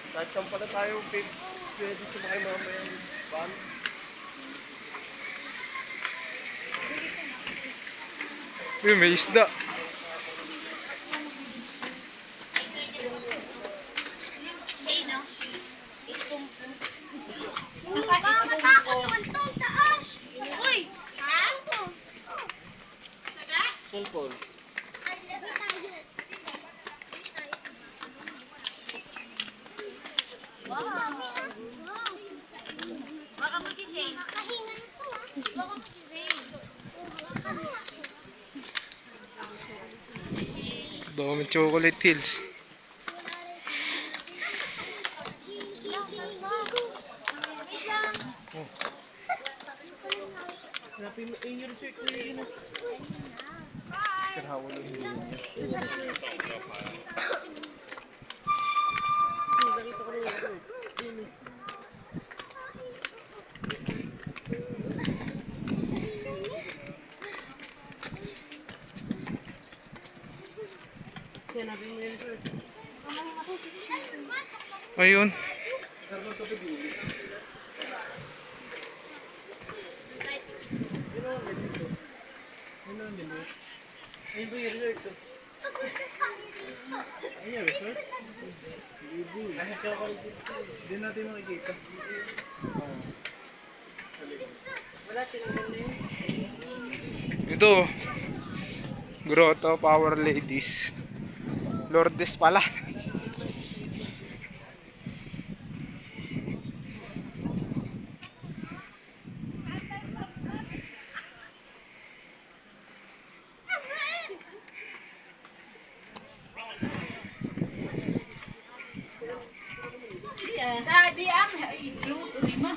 Kahit saan pala tayo, pwede sumakay mamaya yung van. Uy, may isda. Cellphone. Dami chocolate hills. Hanapin mo, yung resort ko yun. Karhawa lang hindi niya. Nakita ko na yung resort. Hanapin mo yung resort. Ayun. Ayun po yung resort ko. Ayun yung resort? Hindi natin makikita. Wala, tinanggal na yun. Ito. Grotto Power Ladies. Lourdes pala. Daddy, ang i-close ulit mo.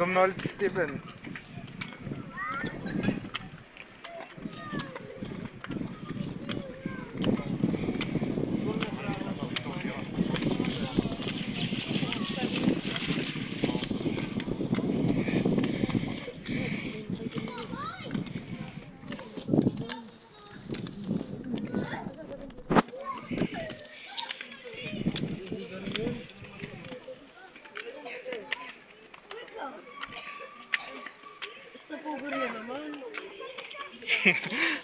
Donald Steven. Stopover na naman.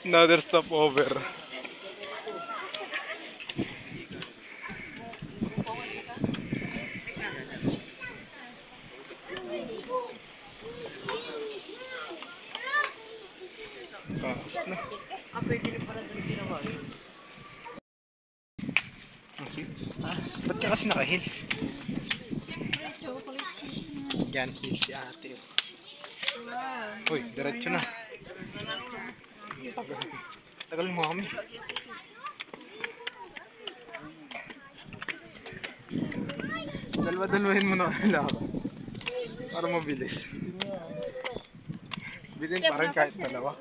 Another stopover. Sakos na. Pwede rin pala doon ginawa yun. Ba't ka kasi naka-hills? Yan, hills si ate. Uy, diretso na. Tagal mo kami. Dalawa-dalawahin mo na kailangan. Para mabilis. Bitin pa rin kahit dalawa.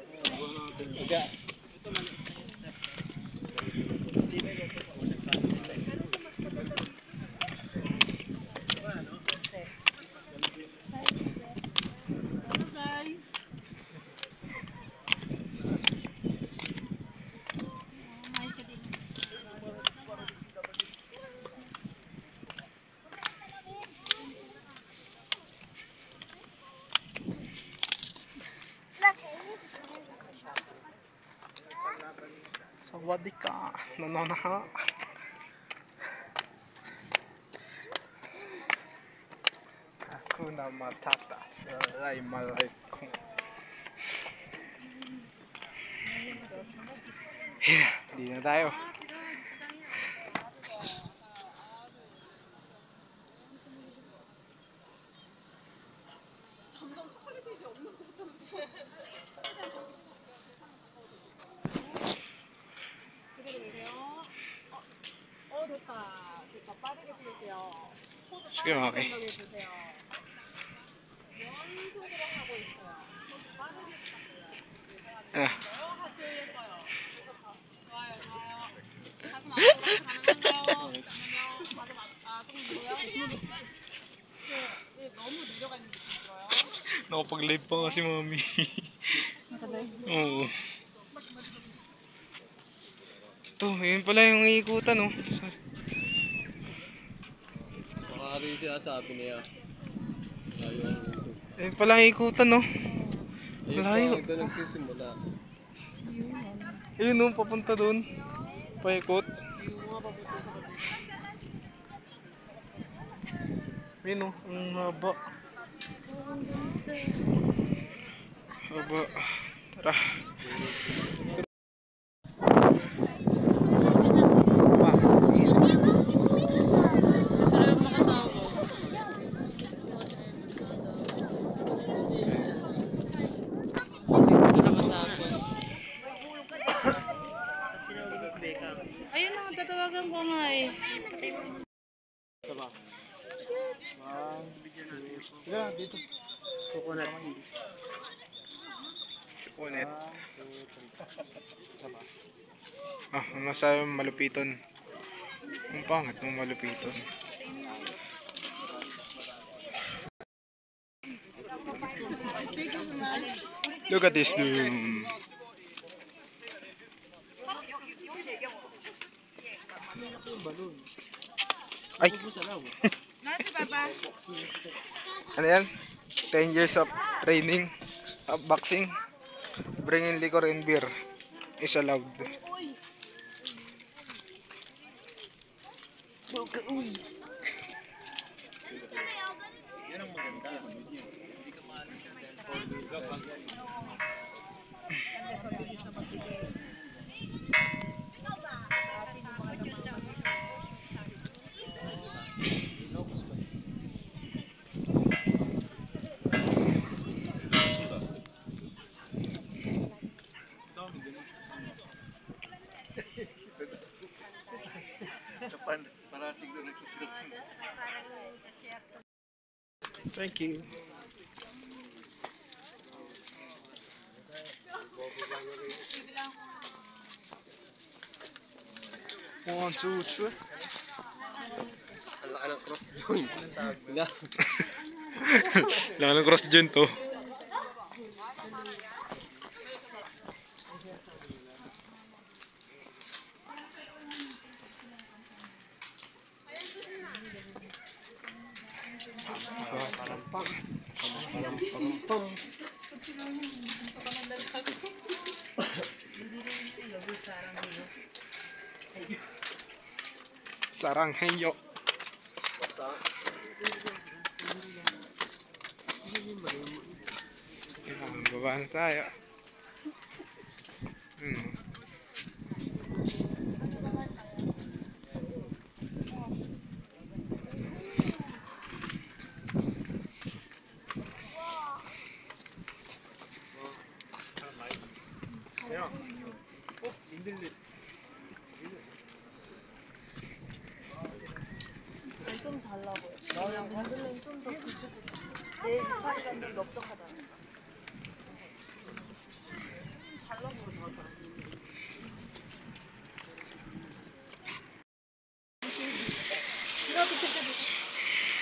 Sawadika. Nananaha. Hakuna Matata. Assalamualaikum. Hindi na tayo. 됐다. 빠르게 드릴게요. Sige, okay. 해주세요. 연속으로 하고 있어요. 빠르게 부탁드려요. Ah. 하트 예뻐요. 좋아요, 좋아요. 가슴 앞으로 가는 건가요? 잠깐만요. 맞아. 좀 누르요. 네, 너무 내려가 있는 느낌 들어요. Nakapag-live pa nga si mami. 네, Oo. Ito, yun pala yung iikutan, oh. Baka rin siya sabi niya. Ayaw ang uso. Yun pala yung iikutan, oh. Ayun Malayo. pa, ito nagsisimula. Ayun, oh, papunta doon. Paikot. Ayun, oh, ang haba. Haba. Tara. Ayun na, tatawagan ko nga eh. Dito. Coconut. Ulit. Ah, ang masabi malupiton. Ang pangit ng malupiton. Look at this room. Ay! Nati, Papa. Ano yan? 10 years of training of boxing. Bringing liquor and beer is allowed. Thank you. One, two, three. Ang laki ng cross joint. Wala. Lang ng cross dyan to. Sarang heyo. Baba na tayo. 좀 달라 보여. 그냥 민들레는 좀더 굵직굵직. 내 이파리가 좀 넓적하잖아. 달라 보여.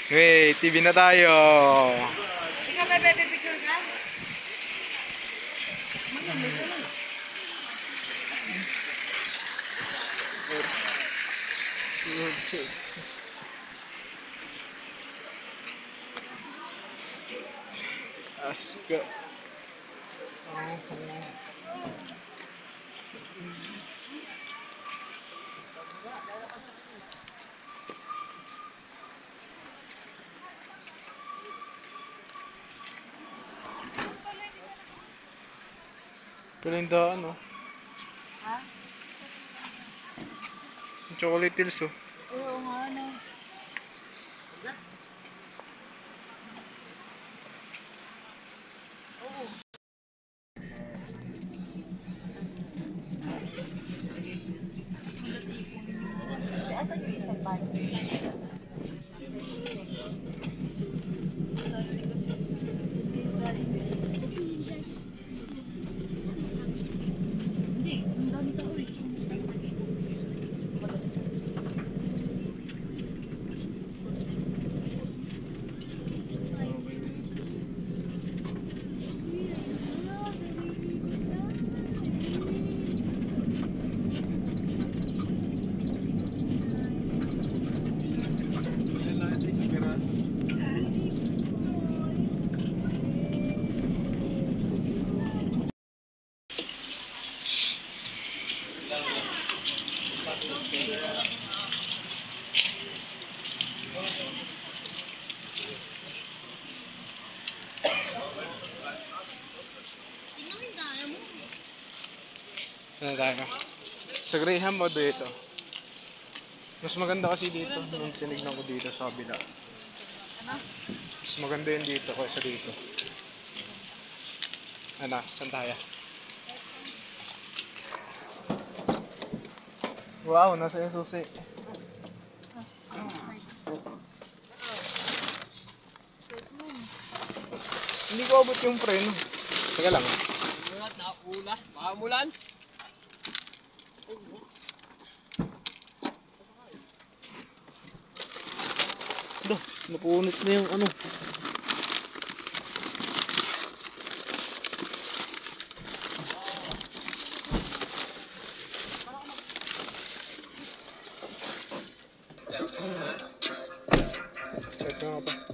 Hey, TV na tayo. Ikaw may baby picture ka? Aska. Kalendaan, oh. Ha? Chocolate hills, oh. Oo nga, ano. Asan yung isang band? Hindi, ang dami tao eh. Ano tayo? Sa Graham o dito? Mas maganda kasi dito nung tinignan ko dito sa kabila. Mas maganda yun dito kaysa dito. Ano? Saan tayo? Wow, nasa yung susi. Hindi ko abot yung preno. Teka lang. Ulat na ulat. Makamulan. Ito, napunit na yung ano. Set nga pa.